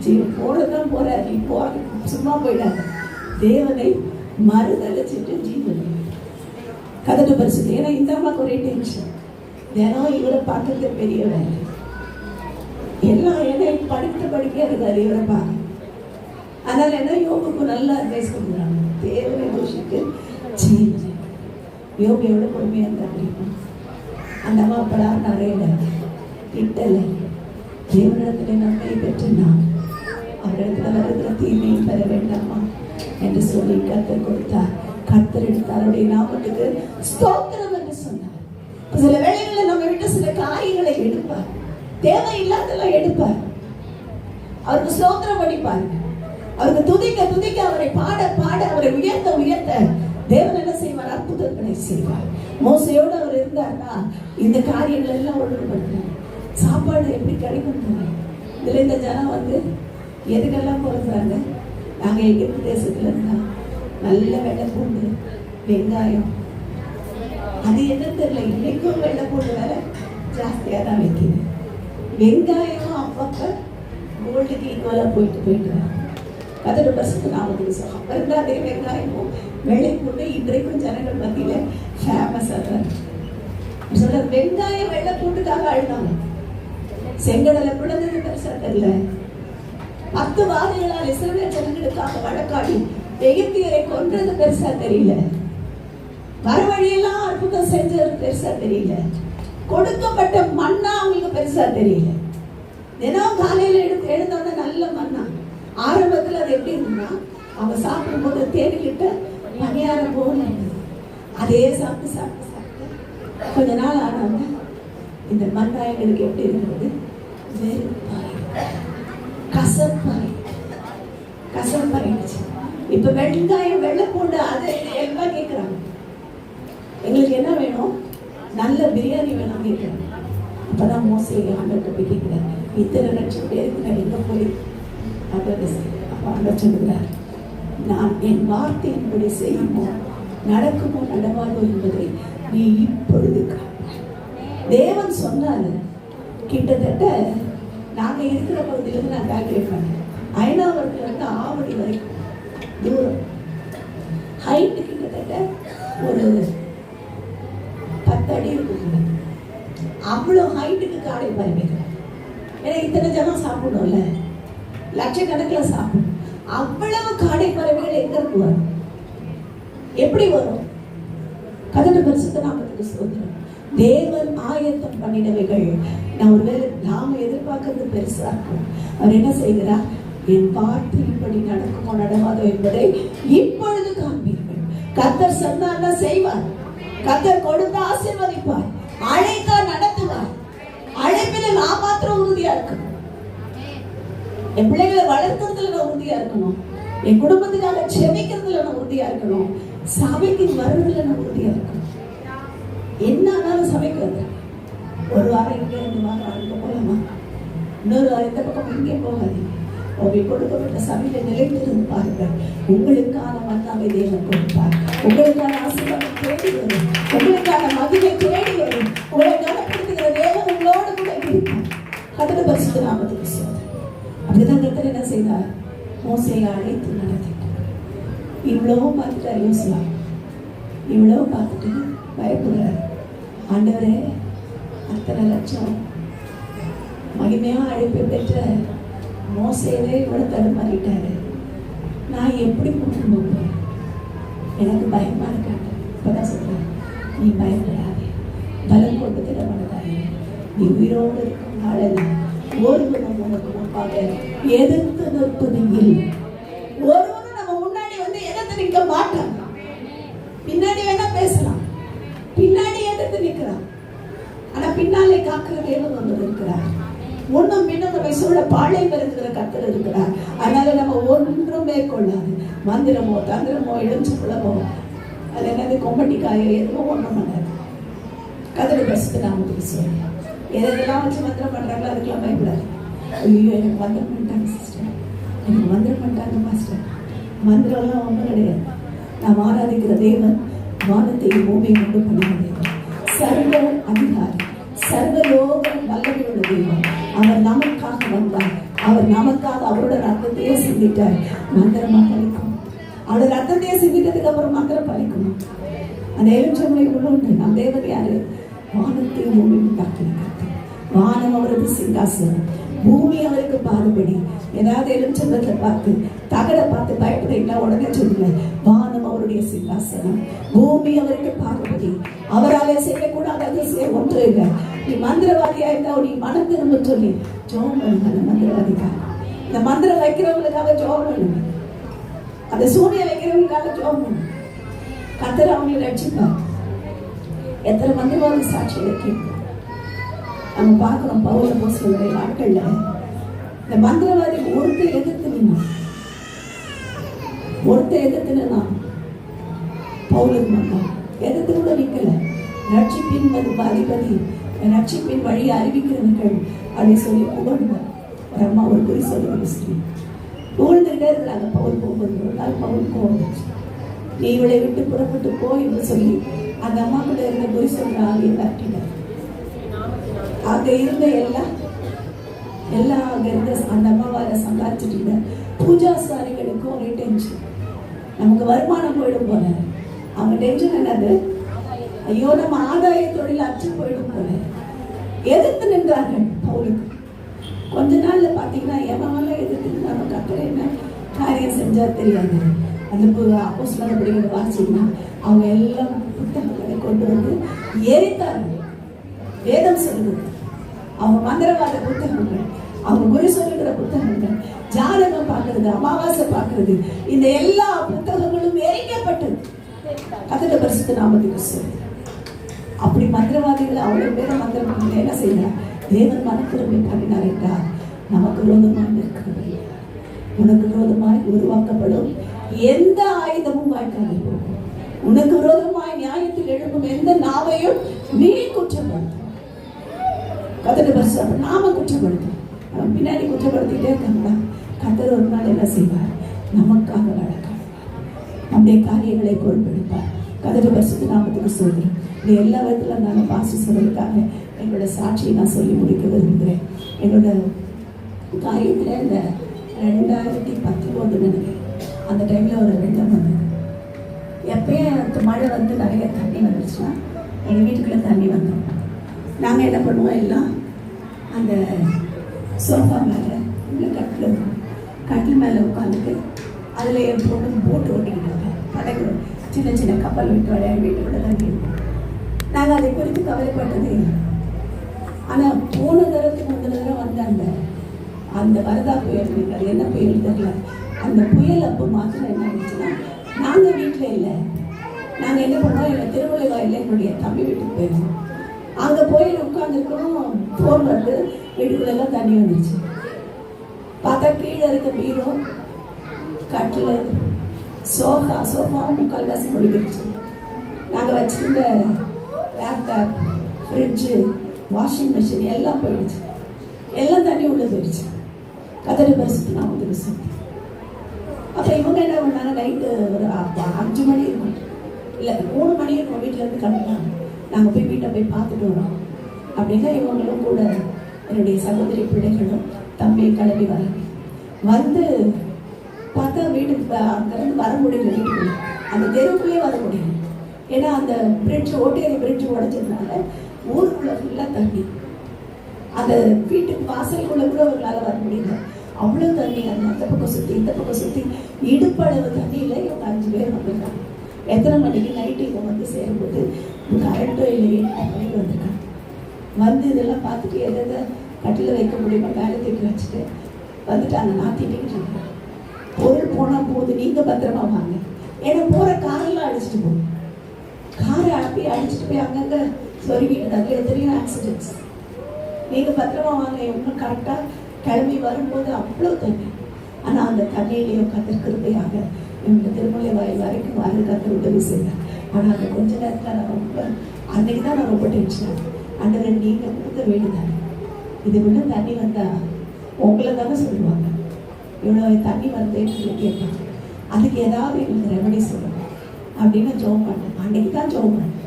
S1: ஜீவன் போடதான் போற, நீ போற சும்மா போயிடாத. தேவனை மறுதளிச்சுட்டு ஜீவன் கதட்டு பரிசுத்து. ஏன்னா இந்த அம்மாவுக்கு ஒரே டென்ஷன், தினம் இவரை பார்க்கறது பெரிய வேலை. எல்லாம் என்ன படிக்க இருக்காரு இவரை பார்க்க. அதனால என்ன யோபுக்கு நல்லா அட்வைஸ் கொடுக்குறாங்க, தேவனை தோஷிக்கு ஜீவன். யோபு எவ்வளவு பொறுமையா இருந்தா தெரியுமா? அந்த அம்மா படார் நிறைய திட்டல. தேவனிடத்துல நன்மையை பெற்றுனா அவரிடத்துல வருகிற தீமையும் பெற வேண்டாமா என்று சொல்லி கர்த்தர் கொடுத்தார். கர்த்தர் எடுத்தார். அவருடைய நாமத்துக்கு ஸ்தோத்திரம் என்று சொன்னார். சில வேளைகளில் நம்ம விட்டு சில காரியங்களை எடுப்பார், தேவையில்லாதெல்லாம் எடுப்பார். அவருக்கு ஸ்தோத்திரம் படிப்பார், அவருக்கு துதிக்க அவரை பாட அவரை உயர்த்த தேவன் என்ன செய்வார்? அற்புதங்களை செய்வார். மோசையோடு அவர் இருந்தார்னா இந்த காரியங்கள் எல்லாம் ஒழுங்குபடுத்தினார். சாப்பாடு எப்படி கிடைக்கும்? இதுல இந்த ஜனம் வந்து எதுக்கெல்லாம் பிறந்தாங்க? நாங்க எகிப்து தேசத்துல இருந்தா நல்ல வெள்ளை பூண்டு, வெங்காயம், அது என்ன தெரியல, இன்னைக்கும் வெள்ளை பூண்டு வேலை ஜாஸ்தியா தான் வைக்குது. வெங்காயம் அப்பப்ப கோல்டுக்கு ஈக்குவலா போயிட்டு கர்த்தருடைய பரிசுத்த நாமத்துக்கு ஸ்தோத்திரம். அப்ப இருந்தா அதே வெங்காயமும் வெள்ளை பூண்டு இன்றைக்கும் ஜனங்கள் மத்தியில ஃபேமஸா தான் சொல்ற. வெங்காயம் வெள்ளை பூண்டுக்காக அழுதாங்க. செங்கடலை பிளந்தது பெருசா தெரியல. 10 வாதைகளால் இஸ்ரவேல் ஜனங்களுக்காக வழக்காடி எகிப்தியரை கொன்றது பெருசா தெரியல. வரவழியெல்லாம் அற்புதம் செஞ்சது பெருசா தெரியல. கொடுக்கப்பட்ட மண்ணா அவங்களுக்கு பெருசா தெரியல. தினம் காலையில எழுந்தோட நல்ல மண்ணா. ஆரம்பத்துல அது எப்படி இருந்ததுன்னா, அவங்க சாப்பிடும் போது தேடிக்கிட்ட பணியாரம் போல இருந்தது. அதே சாப்பிட்டு கொஞ்ச நாள் ஆனவங்க இந்த மண்ணா எங்களுக்கு எப்படி இருந்தது? கசப்பாயிடுச்சு. இப்ப வெங்காயம் வெள்ளை பூண்டு அதை எல்லாம் கேட்கிறாங்க. எங்களுக்கு என்ன வேணும்? நல்ல பிரியாணி வேணும் கேட்கிறாங்க. அப்பதான் மோசே ஆண்டவர்கிட்ட போய் கேட்கிறார், இத்தனை லட்சம் பேருக்கு நான் எங்க போய் அப்ப ஆண்டவர் சொல்லுகிறார், நான் என் வார்த்தையின்படி செய்யுமோ நடக்குமோ நடவாதோ என்பதை நீ இப்பொழுது தேவன் சொன்னாரு. கிட்டத்தட்ட நாங்க இருக்கிற பகுதியிலிருந்து நான் கால்குலேட் பண்ணேன், அயனாவரத்துல இருந்து ஆவடி வரைக்கும் தூரம், ஹைட் கிட்டத்தட்ட ஒரு 10 அடி இருக்கு. அவ்வளவு ஹைட்டுக்கு காடை பறிக்கிறார். ஏன்னா இத்தனை ஜனம் சாப்பிடணும்ல, லட்சக்கணக்கில் சாப்பிடும். அவ்வளவு காடை பறவைகள் எங்க இருக்கு வரும்? எப்படி வரும்? கர்த்தருடைய பரிசுத்த நாமத்துக்கு ஸ்தோத்திரம். தேவன் ஆயத்தம் பண்ணினவைகள் நான் ஒருவேளை நாம எதிர்பார்க்கறது பெருசா இருக்கும். அவர் என்ன செய்கிறார்? என் வார்த்தையின்படி நடக்குமோ நடவாதோ என்பதை இப்பொழுது காண்பீர்கள். கர்த்தர் சொன்னார்னா செய்வார். கர்த்தர் கொடுத்து ஆசீர்வதிப்பார், அழைத்தார் நடத்துவார். என் பிள்ளைகளை வளர்க்கறதுல நான் உறுதியா இருக்கணும். என் குடும்பத்துக்காக செபிக்கிறதுல நான் உறுதியா இருக்கணும். சபைக்கு வர்றதுல நான் உறுதியா இருக்கணும். என்ன ஆனாலும் சபைக்கு வந்து ஒரு வாரம் இங்கே 2 வாரம் அங்கே போகலாமா, இன்னொரு வாரம் இந்த பக்கம் இங்கே போகாதீங்க. உங்களை கொடுக்கப்பட்ட சபையில நிலைத்திருந்து பாருங்க. உங்களுக்கான மன்னாவை தேவன் கொடுப்பார். உங்களுக்கான ஆசீர்வாதம் தேடி வரும். உங்களுக்கான மகிமை தேடி வரும். உங்களை கனப்படுத்துகிற தேவன் உங்களோடு கூட இருப்பார். கர்த்தருடைய பரிசுத்த நாமத்துக்கு ஸ்தோத்திரம். அப்படிதான் கர்த்தர் என்ன செய்தார்? மோசேயை அழைத்து நடத்திட்டார். இவ்வளவு பார்த்துட்டார் யோசுவா. இவ்வளவு பார்த்துட்டு பயப்படுறார். ஆண்டவரே, அத்தனை லட்சம் மகிமையா அழைப்பு பெற்ற மோசேவே இவ்வளவு தடுமாறிட்டாரு. நான் எப்படி கொண்டு போகிறேன்? எனக்கு பயமா இருக்காங்க. இப்பதான் சொல்றேன், நீ பயப்படாதே, பலம் கொண்டு திடமனதாயே. நீ உயிரோடு இருக்கும் நாளெல்லாம் ஒருவனும் உனக்கு முன்பாக எதிர்த்து நிற்பது இல்லை. ஒருவனும் நம்ம முன்னாடி வந்து எதிர்த்து நிற்க மாட்டாங்க. பின்னாடி வேணா பேசலாம், பின்னாடி எதிர்த்து நிற்கிறான். ஆனா பின்னாலே காக்கிற தேவன் ஒன்று இருக்கிறார். ஒன்றும் பின்னும் நம்மை சூழ பாழை வருகிற கர்த்தர் இருக்கிறார். அதனால நம்ம ஒன்றும் மேற்கொள்ளாது. மந்திரமோ தந்திரமோ எழுந்து குளமோ அது என்னது கொம்பட்டிக்காயோ எதுவும் ஒன்றும் பண்ணாது. கர்த்தருடைய பரிசுத்த நாமத்துக்கு சொல்லி எதெல்லாம் வச்சு மந்திரம் பண்றாங்களோ அதுக்கெல்லாம் பயப்படாது. ஐயோ, எனக்கு மந்திரம் பண்ணிட்டாங்க சிஸ்டர், எனக்கு மந்திரம் பண்ணிட்டாங்க மாஸ்டர். மந்திரம்லாம் ஒன்றும் கிடையாது. நாம் ஆராதிக்கிற தேவன் வானத்தையும் பூமியை உண்டு பண்ணுகிற தேவன், சர்வ அதிகாரி, சர்வலோக வல்லமையுள்ள தெய்வம். அவர் நமக்காக வந்தார். அவர் நமக்காக அவரோட ரத்தத்தையே சிந்திட்டார். மந்திரமா பழிக்கும். அவரோட ரத்தத்தையே சிந்திட்டதுக்கு அப்புறம் மந்திரம் பழிக்கணும். அந்த எலுமிச்சம்பழை உண்டு. நம் தேவன் யாரு? வானத்தையும் பூமியும் உண்டாக்கின கர்த்தர். வானம் அவரது சிங்காசனம், பூமி அவருக்கு பாடுபடி. ஏதாவது எலுமிச்சம்பழத்தை பார்த்து தகடை பார்த்து பயப்படுறீங்களா? உடனே சொல்லுங்க, வானம் அவருடைய சிங்காசனம், பூமி அவருக்கு பாடுபடி. அவராலே செய்யக்கூடாது அதிசயம் ஒன்று இல்லை. நீ மந்திரவாதியா இருந்தா நீ மனம் திரும்ப சொல்லி ஜோம் பண்ணுங்க. அந்த மந்திரவாதிக்காக, இந்த மந்திரம் வைக்கிறவங்களுக்காக ஜோம் பண்ணுங்க. அந்த சூனியம் வைக்கிறவங்களுக்காக ஜோம் பண்ணுங்க. கர்த்தர் அவங்களை ரட்சிப்பார். எத்தனை மந்திரவாதி சாட்சிகளை கேட்கும் நம்ம பார்க்கிறோம். பவுல் அப்போஸ்தலருடைய நாட்கள்ல இந்த மந்திரவாதி ஒருத்தர் எதிர்த்து நின்னா பவுலுக்கு வந்தான். எதிர்த்து கூட நிக்கல. ரட்சிப்பின் அதிபதி, ரட்சிப்பின் வழியை அறிவிக்கிறவர்கள் அப்படி சொல்லி புகழ்ந்தார். ஒரு அம்மா ஒரு குறி சொல்லி புகழ்ந்துகிட்டே இருக்கிறாங்க. பவுல் போகும்போது ஒரு நாள் பவுல் போச்சு, நீ இவளை விட்டு புறப்பட்டு போ என்று சொல்லி அந்த அம்மா கூட இருந்த குறி சொல்ற ஆளையை தட்டினார். அங்க இருந்த எல்லாம் அங்க இருந்த அந்த அம்மாவால சம்பாதிச்சுட்டு பூஜா சாரிகளுக்கும் ஒரே டென்ஷன். நமக்கு வருமானம் போயிடும் போல. அவங்க டென்ஷன் என்னது? ஐயோ, நம்ம ஆதாய தொழில் அச்சு போயிடும் போல. எதிர்த்து நின்றார்கள் பவுலுக்கு. கொஞ்ச நாள்ல பாத்தீங்கன்னா எவெல்லாம் எதிர்த்து நம்ம கர்த்தர் என்ன காரியம் செஞ்சா தெரியாது. அந்த அப்போஸ்தலர் படிக்கிற வாசிங்கன்னா அவங்க எல்லாம் புத்தகங்களை கொண்டு வந்து எரித்தார்கள். வேதம் சொல்லுது, அவங்க மந்திரவாத புத்தகங்கள், அவங்க குறி சொல்லுகிற புத்தகங்கள், ஜாதகம் பார்க்கறது, அமாவாசை பார்க்கறது, இந்த எல்லா புத்தகங்களும் எரிக்கப்பட்டது. கர்த்தருடைய பரிசுத்த நாமத்துக்கு சொல்லு. அப்படி மந்திரவாதிகள் அவ்வளவு பேரை மந்திரம் என்ன செய்யறார்? தேவன் மனத்திரும்பி பண்ணினார் என்றால் நமக்கு விரோதமாக இருக்கிறது. உனக்கு விரோதமாய் உருவாக்கப்படும் எந்த ஆயுதமும் வாய்க்காது போகும். உனக்கு விரோதமாய் நியாயத்தில் எழுப்பும் எந்த நாவையும் நீ குற்றப்படுத்தும். கர்த்தருடைய பரிசுத்த நாம குற்றப்படுத்தும். அவன் பின்னாடி குற்றப்படுத்திட்டே இருக்காங்களா? கர்த்தர் ஒரு நாள் என்ன செய்வார்? நமக்காக வழக்காடுவார். நம்முடைய காரியங்களை பொறுப்பெடுப்பார். கர்த்தருடைய பரிசுத்த நாமத்துக்கு ஸ்தோத்திரம். இந்த எல்லா விதத்துல நான் பாசி சொல்றதுக்காக எங்களோட சாட்சியை நான் சொல்லி முடிக்க விரும்புகிறேன். எங்களோட காரியத்துல இந்த 2019 நினைக்கிறேன், அந்த டைம்ல ஒரு வெள்ளம் வந்தது. எப்பயும் மழை வந்து நிறைய தண்ணி வந்துருச்சுன்னா எங்கள் வீட்டுக்குள்ளே தண்ணி வந்துடும். நாங்கள் என்ன பண்ணுவோம், எல்லாம் அந்த சோஃபா மேலே உள்ள கட்டில் மேலே உட்காந்துட்டு அதில் என் பொண்ணு போட்டு ஓட்டிக்கிட்டாங்க. படகு சின்ன சின்ன கப்பல் விட்டு விளையாடி வீட்டுக்குள்ளே தண்ணி இருக்கும். நாங்கள் அதை குறித்து கவலைப்பட்டதே இல்லை. ஆனால் போன தரத்துக்கு முதல் தடவை வந்து அந்த வரதா புயல், அது என்ன புயல் தெரியல, அந்த புயல் அப்போ மாத்திரம் என்ன ஆயிடுச்சுன்னா, நாங்கள் வீட்டில் இல்லை, நாங்கள் என்ன பண்ணோம், எங்கள் திருவள்ளுவாயில் என்னுடைய தம்பி வீட்டுக்கு போயிருந்தோம். அங்கே போய் உட்காந்துருக்கோம். ஃபோன் வந்து வீட்டுக்குள்ளெல்லாம் தண்ணி வந்துருச்சு. பார்த்தா கீழே இருக்க பீரோ, கட்டில், சோஃபாவும் முக்கால்வாசி முடிஞ்சிருச்சு. நாங்கள் வச்சிருந்த லேப்டாப், ஃப்ரிட்ஜு, வாஷிங் மிஷின் எல்லாம் போயிடுச்சு. எல்லாம் தண்ணி உள்ள போயிடுச்சு. கர்த்தருடைய பரிசுத்த நாமத்துக்கு ஸ்தோத்திரம். அப்போ இவங்க என்ன பண்ணாங்க, நைட்டு ஒரு 5 மணி இருக்கும், இல்லை 3 மணி இருக்கும், வீட்டிலேருந்து கிளம்பினாங்க. நாங்கள் போய் வீட்டை போய் பார்த்துட்டு வரோம் அப்படின்னா இவங்களும் கூட என்னுடைய சகோதரி பிள்ளைகளும் தம்பியும் கிளம்பி வராங்க. வந்து பார்த்தா வீட்டுக்கு அங்கேருந்து வர முடியல, வீட்டுக்குள்ள அந்த தெருவுக்குள்ளேயே வர முடியல. ஏன்னா அந்த பிரிட்ஜ், ஓட்டேரி பிரிட்ஜ் உடைஞ்சதுனால ஊருக்குள்ள ஃபுல்லாக தண்ணி. அந்த வீட்டுக்கு வாசலுக்குள்ள கூட அவங்களால வர முடியல, அவ்வளோ தண்ணி. அந்த பக்கம் சுற்றி இந்த பக்கம் சுற்றி இடுப்பளவு தண்ணியில் இவங்க 5 பேர் வந்திருக்காங்க. எத்தனை மணிக்கு? நைட்டு இவங்க வந்து சேரும்போது கரண்ட்டும் இல்லையே, மணிக்கு வந்திருக்காங்க. வந்து இதெல்லாம் பார்த்துட்டு எதை கட்டில் வைக்க முடியுமோ மேலே தூக்கி வச்சுட்டு வந்துட்டாங்க. நாத்திட்டு பொருள் போனால் போகுது, நீங்கள் பத்திரமா வாங்க. ஏன்னா போகிற காரெல்லாம் அடிச்சுட்டு போகும். காரை அடிச்சுட்டு போய் அங்கங்கே சொருகிட்டு அதில் எத்தனையோ ஆக்சிடென்ட்ஸ். நீங்கள் பத்திரமா வாங்க. இன்னும் கரெக்டாக கிளம்பி வரும்போது அவ்வளோ தண்ணி. ஆனால் அந்த தண்ணியிலையும் கத்திருக்கிறதையாக இவங்க திருமலை வாயில் வரைக்கும் வர கத்தர் உதவி செய்தார். ஆனால் அந்த கொஞ்ச நேரத்தில் நான் ரொம்ப, அன்னைக்கு தான் நான் ரொம்ப டென்ஷன். அண்டவரை நீங்கள் கொடுத்த வீடு தானே, இது விட தண்ணி வந்தால் உங்களை தானே சொல்லுவாங்க, இவ்வளோ தண்ணி வந்தேன்னு சொல்லி கேட்பாங்க. அதுக்கு ஏதாவது எங்களுக்கு ரெமடி சொல்லணும் அப்படின்னு ஜெபம் பண்ணேன். அன்னைக்கு தான் ஜெபம் பண்ணேன்.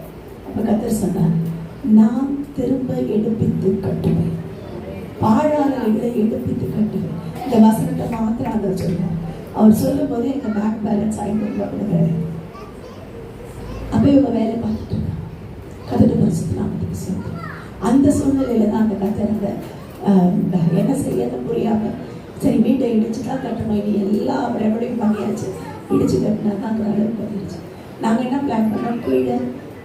S1: அப்போ கர்த்தர் சொன்னார், நான் திரும்ப எடுப்பித்து கட்டுவேன், பாழான வீடை எடுப்பித்து கட்டுவேன். இந்த வசனத்தை மாத்திரம் அதை சொல்லுவோம். அவர் சொல்லும் போது எங்கள் பேங்க் பேலன்ஸ் 500 ரூபாய் கூட கிடையாது. அப்போ இவங்க வேலை பார்த்துட்டு இருக்காங்க. கர்த்தருடைய பரிசுத்த நாமத்துக்கு ஸ்தோத்திரம். அந்த சூழ்நிலையில தான் அந்த கர்த்தர் என்ன செய்யணும் புரியாமல், சரி வீட்டை இடிச்சு தான் கட்டணும், இனி எல்லா ரெமடியும் பண்ணியாச்சு, இடிச்சு கட்டினா தான் அந்த அளவுக்கு பண்ணிடுச்சு. நாங்கள் என்ன பிளான் பண்ணோம், கீழே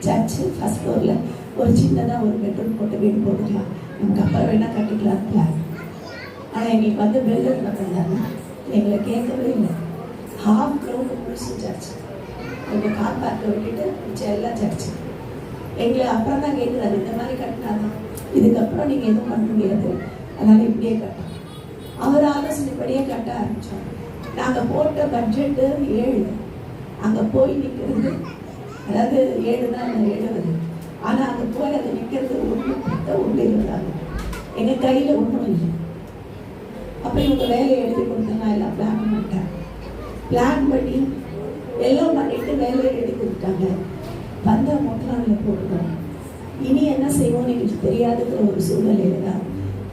S1: சர்ச்சு ஃபர்ஸ்ட் ஃப்ளோரில் ஒரு சின்னதாக ஒரு பெட்ரூம் போட்டு வீடு போட்டுக்கலாம், நமக்கு அப்புறம் வேணால் கட்டிக்கலாம் பிளான். ஆனால் எங்களுக்கு வந்து பில்டர் என்ன பண்ணாங்க, எங்களை கேட்கவே இல்லை. 1/2 கிலோமீட்டர் முழுசு சர்ச்சு, எங்கள் கார் பார்க்க விட்டுட்டு மிச்சம் எல்லாம் சர்ச்சு. எங்களை அப்புறம் தான் கேட்குறாரு, இந்த மாதிரி கட்டினாதான் இதுக்கப்புறம் நீங்கள் எதுவும் பண்ண முடியாது, அதனால் இப்படியே கட்டணும். அவர் ஆலோசனைப்படியே கட்ட ஆரம்பித்தோம். நாங்கள் போட்ட பட்ஜெட்டு 7, அங்கே போய் நிற்கிறது, அதாவது 7 தான் 70, ஆனால் அங்கே போய் அது நிற்கிறது 1.20. எங்கள் கையில் ஒன்றும் இல்லை. அப்போ இவங்க வேலையை எழுதி கொடுத்தா எல்லாம் பிளான் பண்ணிட்டாங்க. பிளான் பண்ணி எல்லாம் பண்ணிட்டு வேலையை எழுதி கொடுத்தாங்க. வந்த மொத்தம் போடுறோம். இனி என்ன செய்வோம்னு எங்களுக்கு தெரியாதுங்கிற ஒரு சூழ்நிலையில தான்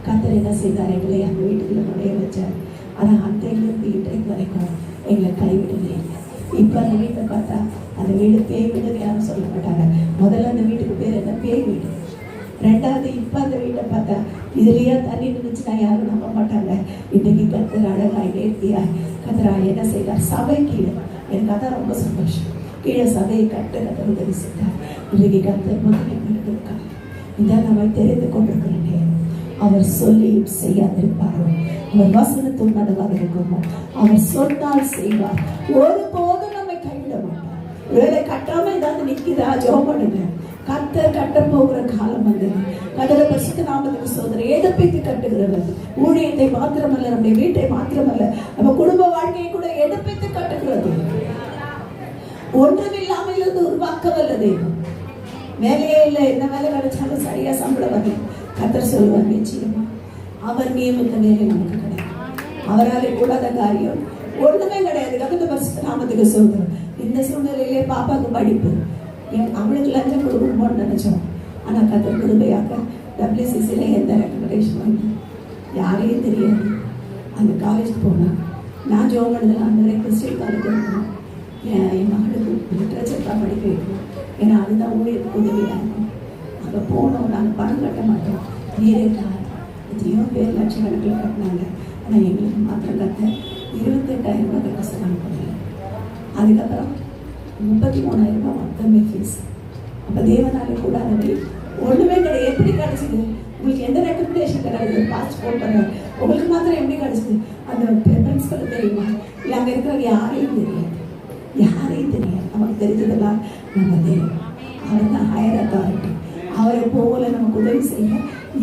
S1: கர்த்தர் என்ன செய்தார், எங்களை அந்த வீட்டுக்குள்ள நுழைய வச்சார். ஆனால் அன்றையிலிருந்து இன்றைக்கு வரைக்கும் எங்களை கைவிடவே இல்லை. இப்போ அந்த வீட்டை பார்த்தா அந்த வீடு பேய் வீடுன்னு யாரும் சொல்ல மாட்டாங்க. முதல்ல அந்த வீட்டுக்கு பேர் என்ன, பேய் வீடு. 2வது இப்போ அந்த வீட்டை பார்த்தா இதுலேயே தண்ணி நின்றுச்சுன்னா யாரும் நம்ப மாட்டாங்க. இன்றைக்கு கர்த்தர் அழகாய் நேர்த்தியாய் கர்த்தர் என்ன செய்தார், சபை கீழே. எனக்கு அதான் ரொம்ப சந்தோஷம். கீழே சபையை கர்த்தர் உதவி செய்தார். இன்றைக்கு கர்த்தர் முதலில் இருக்கார். இதான் நம்ம தெரிந்து கொண்டிருக்கிற நேரம். அவர் சொல்லி செய்யாதிருப்பாரோ, அவர் வசனத்தும் நடவாத இருக்குமோ, அவர் சொன்னால் செய்வார். ஒருபோதும் நம்மை கைவிட மாட்டார். வேலை கட்டாம ஏதாவது நிற்கிறா, ஜெபம் பண்ணுங்க. கர்த்தர் கட்ட போகிற காலம் வந்தது. கர்த்தருடைய பரிசுத்த நாமத்துக்கு ஸ்தோத்திரம். எடுப்பித்து கட்டுகிறவர். ஊழியத்தை மாத்திரமல்ல, நம்முடைய வீட்டை மாத்திரமல்ல, நம்ம குடும்ப வாழ்க்கையை கூட எடுப்பித்து கட்டுகிறது. ஒன்றுமில்லாமல் இருந்து உருவாக்க வல்லது. வேலையே இல்லை, என்ன வேலை கிடைச்சாலும் சரியா சம்பளம் வரல. கர்த்தர் சொல்லுவார், நிச்சயமா அவர் நியமித்த வேலை நமக்கு கிடைக்கும். அவராலே கூடாத காரியம் ஒண்ணுமே கிடையாது. கர்த்தருடைய பரிசுத்த நாமத்துக்கு ஸ்தோத்திரம். இந்த சூழ்நிலையிலே பாப்பாவுக்கு படிப்பு, அவளுக்கு லஞ்சம் கொடுக்கணும்னு நினைச்சோம். ஆனால் கர்த்தர் கிருபையாக WCCல எந்த ரெக்கமெண்டேஷனும் யாரையும் தெரியாது. அந்த காலேஜுக்கு போனேன். நான் ஜோம் பண்ணதில் அந்த கிறிஸ்டியன் காலேஜ் இருக்கணும். என் மகளுக்கு லிட்ரேச்சர் தான் படிக்க வைக்கணும். ஏன்னா அதுதான் ஊழியத்துக்கு உதவியாக இருக்கும். அங்கே போனோம். நாங்கள் பணம் கட்ட மாட்டோம். நீரே தான் எத்தனையோ பேர் லட்சக்கணக்கில் கட்டினாங்க. ஆனால் எங்களுக்கு மாத்திரம் கட்ட 28,000 ரூபாய் கட்ட சொன்னாங்க. அதுக்கப்புறம் 33,000 ரூபாய் மொத்தமே ஃபீஸ். அப்போ தேவனாலே கூட அதை ஒன்றுமே கிடையாது. எப்படி கிடச்சிது உங்களுக்கு? எந்த ரெக்கமெண்டேஷன் கிடையாது? பாஸ்போர்ட் உங்களுக்கு மாத்திரம் எப்படி கிடச்சிது? அந்த பிரின்சிபல் தெரியுமா? இல்லை அங்கே இருக்கிறவங்க யாரையும் தெரியாது, யாரையும் தெரியாது. நமக்கு தெரிஞ்சதெல்லாம் நம்ம தெரியும். அவர் தான் ஹையர் அத்தாரிட்டி. அவரை போல நமக்கு உதவி செய்ய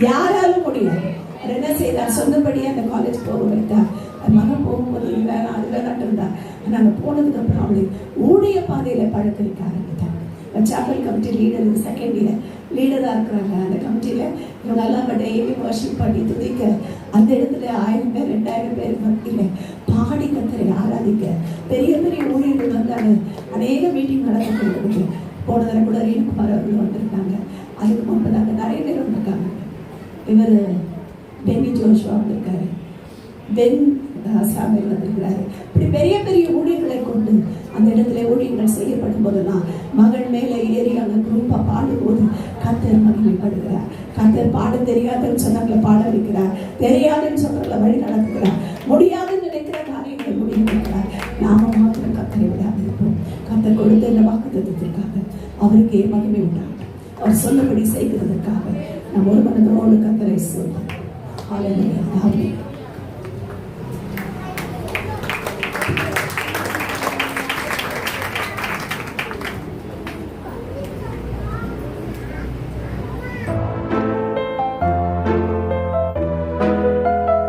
S1: யாராலும் முடியாது. அவர் என்ன செய்தார்? சொன்னபடியே அந்த காலேஜ் போக வைத்தார். மகன் போகும்போது இது வேணாம் அது வேணாட்டு இருந்தார். ஆனால் அங்கே போனதுக்கு அப்புறம் அவளை ஊழிய பாதையில பழக்க வைக்க ஆரம்பித்தார். Chapel committee leader, second year லீடராக இருக்கிறாங்க. அந்த கமிட்டியில் இவங்கெல்லாம் டெய்லி வர்ஷிப் பண்ணி துதிக்க, அந்த இடத்துல 1000 பேர் 2000 பேர் மத்தியில் பாடி கத்தரை ஆராதிக்க பெரிய பெரிய ஊழியர்கள் வந்தாங்க. அநேக மீட்டிங் நடந்துட்டு போன தடவை கூட ரேணுகுமார் அவர்கள் வந்திருக்காங்க. அதுக்கு முன்பதாக நிறைய பேர் வந்திருக்காங்க. இவர் பென்னி ஜோஷுவா வந்திருக்காரு, பென் சாமியல் வந்திருக்கிறாரு. இப்படி பெரிய பெரிய ஊழியர்களை கொண்டு அந்த இடத்துல ஊழியர்கள் செய்யப்படும் போதெல்லாம் மகன் மேலே ஏறி அங்கே குரூப்பா பாடும்போது கர்த்தர் மகிமைப்படுகிறார். கர்த்தர் பாட தெரியாதுன்னு சொன்னாங்கள பாட வைக்கிறார், தெரியாதுன்னு சொன்னாங்கள வழி நடத்துகிறார், முடியாதுன்னு நினைக்கிற காரியங்களை முடிவு வைக்கிறார். நாம மாத்திரம் கர்த்தரை விடாமல் இருப்போம். கர்த்தர் கொடுத்த இந்த வாக்குத்தத்தத்திற்காக அவருக்கே மகிமை உண்டாகும். அவர் சொன்னபடி செய்கிறதற்காக நாம் ஒரு மனதோடு கர்த்தரை சொல்வோம். ஹல்லேலூயா.